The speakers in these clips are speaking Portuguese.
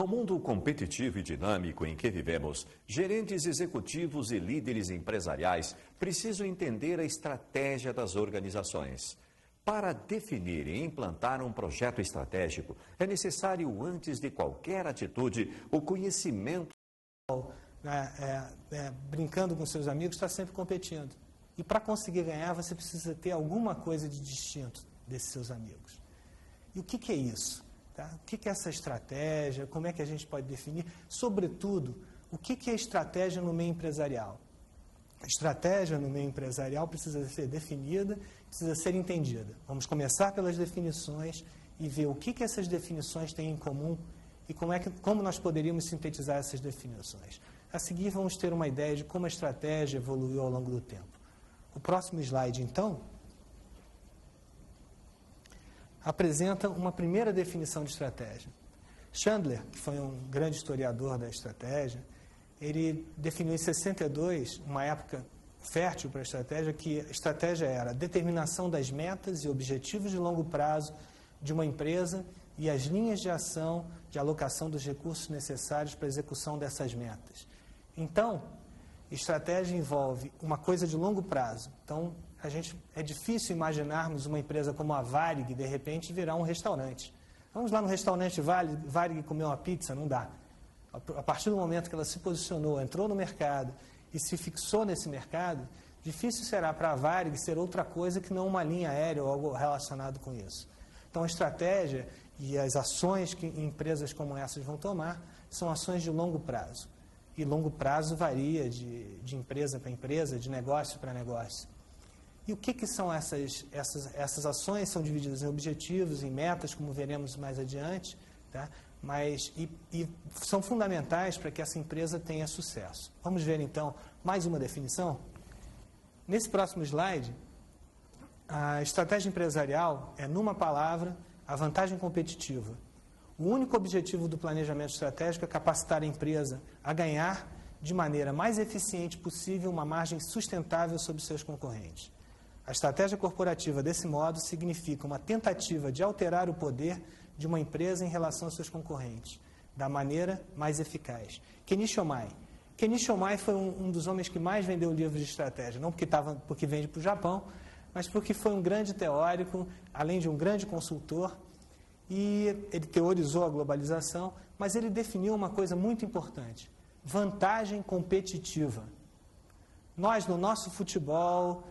No mundo competitivo e dinâmico em que vivemos, gerentes executivos e líderes empresariais precisam entender a estratégia das organizações. Para definir e implantar um projeto estratégico, é necessário, antes de qualquer atitude, o conhecimento. Brincando com seus amigos, está sempre competindo. E para conseguir ganhar, você precisa ter alguma coisa de distinto desses seus amigos. E o que é isso? Tá? O que é essa estratégia? Como é que a gente pode definir? Sobretudo, o que é estratégia no meio empresarial? A estratégia no meio empresarial precisa ser definida, precisa ser entendida. Vamos começar pelas definições e ver o que essas definições têm em comum e como nós poderíamos sintetizar essas definições. A seguir, vamos ter uma ideia de como a estratégia evoluiu ao longo do tempo. O próximo slide, então, apresenta uma primeira definição de estratégia. Chandler, que foi um grande historiador da estratégia, ele definiu em 62, uma época fértil para a estratégia, que a estratégia era a determinação das metas e objetivos de longo prazo de uma empresa e as linhas de ação de alocação dos recursos necessários para a execução dessas metas. Então, estratégia envolve uma coisa de longo prazo. Então, é difícil imaginarmos uma empresa como a Varig, de repente, virar um restaurante. Vamos lá no restaurante Varig comer uma pizza? Não dá. A partir do momento que ela se posicionou, entrou no mercado e se fixou nesse mercado, difícil será para a Varig ser outra coisa que não uma linha aérea ou algo relacionado com isso. Então, a estratégia e as ações que empresas como essas vão tomar são ações de longo prazo. E longo prazo varia de empresa para empresa, de negócio para negócio. E o que são essas ações? São divididas em objetivos, em metas, como veremos mais adiante, tá? E são fundamentais para que essa empresa tenha sucesso. Vamos ver, então, mais uma definição? Nesse próximo slide, a estratégia empresarial é, numa palavra, a vantagem competitiva. O único objetivo do planejamento estratégico é capacitar a empresa a ganhar, de maneira mais eficiente possível, uma margem sustentável sobre seus concorrentes. A estratégia corporativa, desse modo, significa uma tentativa de alterar o poder de uma empresa em relação aos seus concorrentes, da maneira mais eficaz. Kenichi Ohmae. Kenichi Ohmae foi um dos homens que mais vendeu livros de estratégia, não porque vende para o Japão, mas porque foi um grande teórico, além de um grande consultor, e ele teorizou a globalização, mas ele definiu uma coisa muito importante: vantagem competitiva. Nós, no nosso futebol,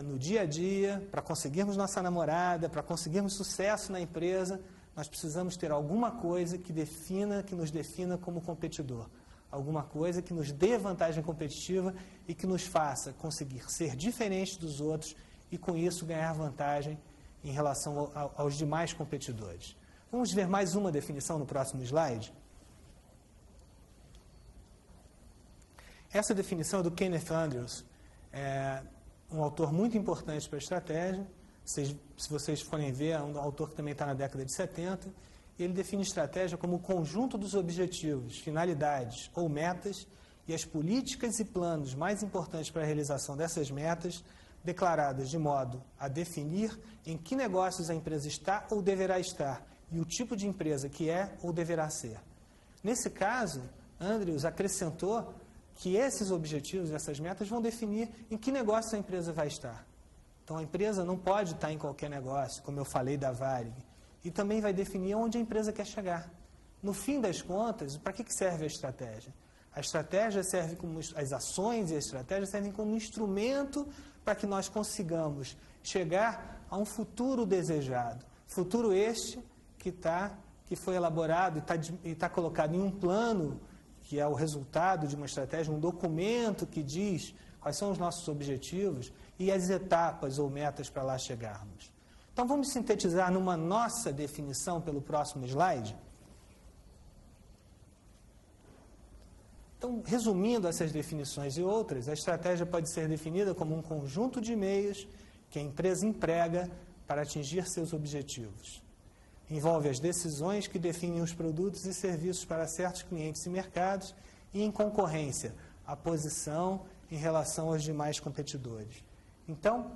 no dia a dia, para conseguirmos nossa namorada, para conseguirmos sucesso na empresa, nós precisamos ter alguma coisa que nos defina como competidor. Alguma coisa que nos dê vantagem competitiva e que nos faça conseguir ser diferentes dos outros e, com isso, ganhar vantagem em relação aos demais competidores. Vamos ver mais uma definição no próximo slide? Essa definição é do Kenneth Andrews, um autor muito importante para a estratégia. Se vocês forem ver, é um autor que também está na década de 70. Ele define estratégia como o conjunto dos objetivos, finalidades ou metas e as políticas e planos mais importantes para a realização dessas metas, declaradas de modo a definir em que negócios a empresa está ou deverá estar e o tipo de empresa que é ou deverá ser. Nesse caso, Andrews acrescentou que esses objetivos, essas metas, vão definir em que negócio a empresa vai estar. Então, a empresa não pode estar em qualquer negócio, como eu falei da Varig, e também vai definir onde a empresa quer chegar. No fim das contas, para que serve a estratégia? A estratégia serve como, as ações e a estratégia servem como instrumento para que nós consigamos chegar a um futuro desejado. Futuro este que foi elaborado e está colocado em um plano, que é o resultado de uma estratégia, um documento que diz quais são os nossos objetivos e as etapas ou metas para lá chegarmos. Então, vamos sintetizar numa nossa definição pelo próximo slide? Então, resumindo essas definições e outras, a estratégia pode ser definida como um conjunto de meios que a empresa emprega para atingir seus objetivos. Envolve as decisões que definem os produtos e serviços para certos clientes e mercados e, em concorrência, a posição em relação aos demais competidores. Então,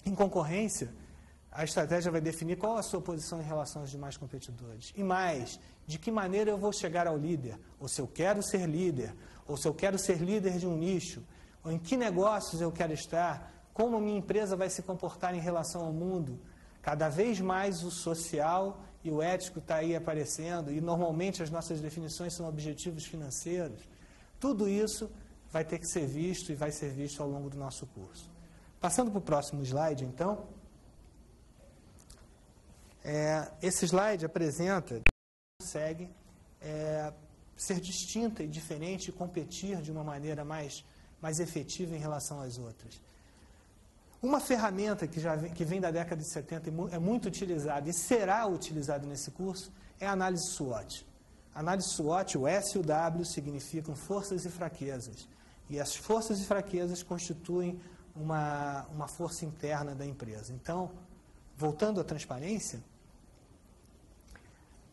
em concorrência, a estratégia vai definir qual a sua posição em relação aos demais competidores. E mais, de que maneira eu vou chegar ao líder, ou se eu quero ser líder, ou se eu quero ser líder de um nicho, ou em que negócios eu quero estar, como a minha empresa vai se comportar em relação ao mundo. Cada vez mais o social e o ético está aí aparecendo, e normalmente as nossas definições são objetivos financeiros. Tudo isso vai ter que ser visto e vai ser visto ao longo do nosso curso. Passando para o próximo slide, então. Esse slide apresenta consegue ser distinta e diferente e competir de uma maneira mais efetiva em relação às outras. Uma ferramenta que vem da década de 70 e é muito utilizada e será utilizada nesse curso é a análise SWOT. A análise SWOT, o S e o W, significam forças e fraquezas. E as forças e fraquezas constituem uma força interna da empresa. Então, voltando à transparência,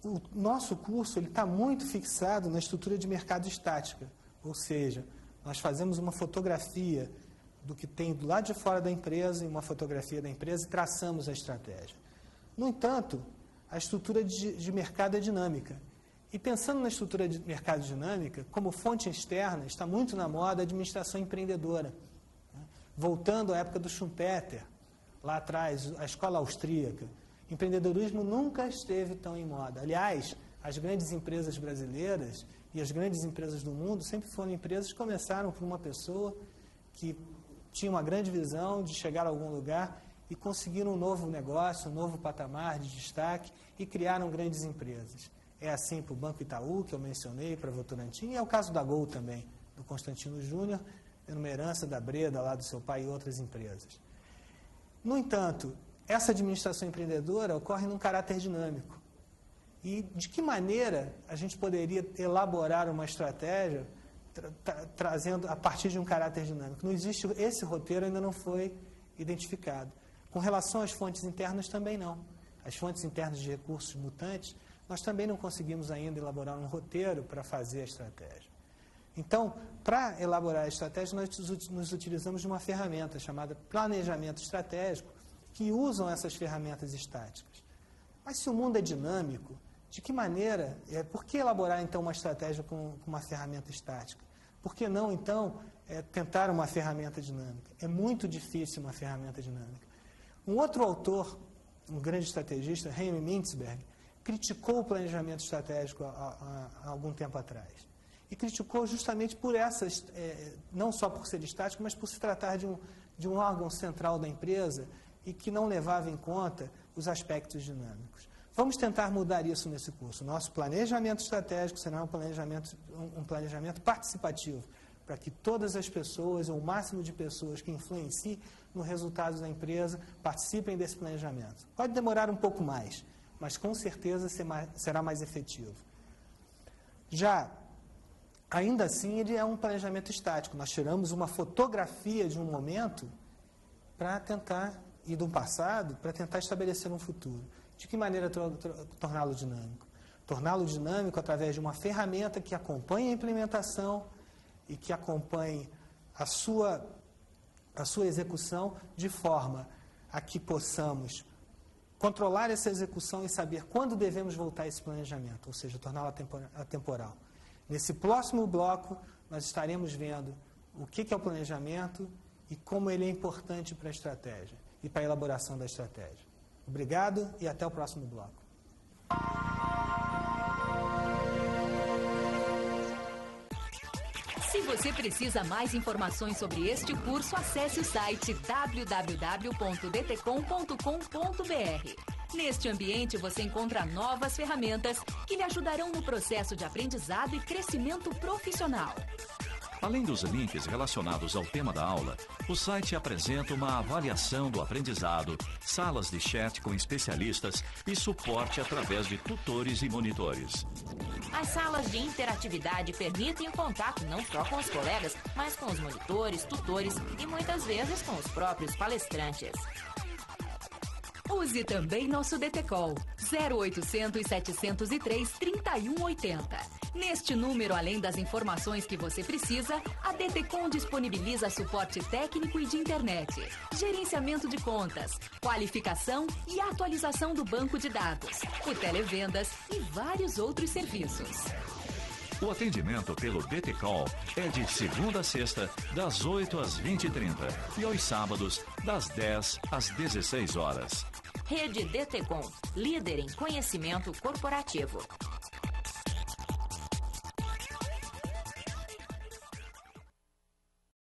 o nosso curso está muito fixado na estrutura de mercado estática, ou seja, nós fazemos uma fotografia do que tem do lado de fora da empresa e uma fotografia da empresa e traçamos a estratégia. No entanto, a estrutura de mercado é dinâmica. E pensando na estrutura de mercado dinâmica, como fonte externa, está muito na moda a administração empreendedora. Voltando à época do Schumpeter, lá atrás, a escola austríaca, empreendedorismo nunca esteve tão em moda. Aliás, as grandes empresas brasileiras e as grandes empresas do mundo sempre foram empresas que começaram por uma pessoa que tinha uma grande visão de chegar a algum lugar e conseguiram um novo negócio, um novo patamar de destaque e criaram grandes empresas. É assim para o Banco Itaú, que eu mencionei, para a Votorantim, e é o caso da Gol também, do Constantino Júnior, uma herança da Breda, lá do seu pai e outras empresas. No entanto, essa administração empreendedora ocorre num caráter dinâmico. E de que maneira a gente poderia elaborar uma estratégia trazendo a partir de um caráter dinâmico? Não existe, esse roteiro ainda não foi identificado. Com relação às fontes internas, também não. As fontes internas de recursos mutantes, nós também não conseguimos ainda elaborar um roteiro para fazer a estratégia. Então, para elaborar a estratégia, nós nos utilizamos de uma ferramenta chamada planejamento estratégico, que usam essas ferramentas estáticas. Mas se o mundo é dinâmico, de que maneira, por que elaborar então uma estratégia com uma ferramenta estática? Por que não então tentar uma ferramenta dinâmica? É muito difícil uma ferramenta dinâmica. Um outro autor, um grande estrategista, Henry Mintzberg, criticou o planejamento estratégico há algum tempo atrás. E criticou justamente por essas, não só por ser estático, mas por se tratar de um órgão central da empresa e que não levava em conta os aspectos dinâmicos. Vamos tentar mudar isso nesse curso. Nosso planejamento estratégico será um planejamento participativo, para que todas as pessoas, ou o máximo de pessoas que influenciem no resultado da empresa, participem desse planejamento. Pode demorar um pouco mais, mas com certeza será mais efetivo. Ainda assim, ele é um planejamento estático. Nós tiramos uma fotografia de um momento para tentar, e do passado, para tentar estabelecer um futuro. De que maneira torná-lo dinâmico? Torná-lo dinâmico através de uma ferramenta que acompanhe a implementação e que acompanhe a sua execução de forma a que possamos controlar essa execução e saber quando devemos voltar a esse planejamento, ou seja, torná-lo atemporal. Nesse próximo bloco, nós estaremos vendo o que é o planejamento e como ele é importante para a estratégia e para a elaboração da estratégia. Obrigado e até o próximo bloco. Se você precisa mais informações sobre este curso, acesse o site www.dtcom.com.br. Neste ambiente, você encontra novas ferramentas que lhe ajudarão no processo de aprendizado e crescimento profissional. Além dos links relacionados ao tema da aula, o site apresenta uma avaliação do aprendizado, salas de chat com especialistas e suporte através de tutores e monitores. As salas de interatividade permitem o contato não só com os colegas, mas com os monitores, tutores e muitas vezes com os próprios palestrantes. Use também nosso DTCall 0800 703 3180. Neste número, além das informações que você precisa, a DTCom disponibiliza suporte técnico e de internet, gerenciamento de contas, qualificação e atualização do banco de dados, o televendas e vários outros serviços. O atendimento pelo DTCom é de segunda a sexta, das 8 às 20h30 e aos sábados, das 10 às 16 horas. Rede DTCom, líder em conhecimento corporativo.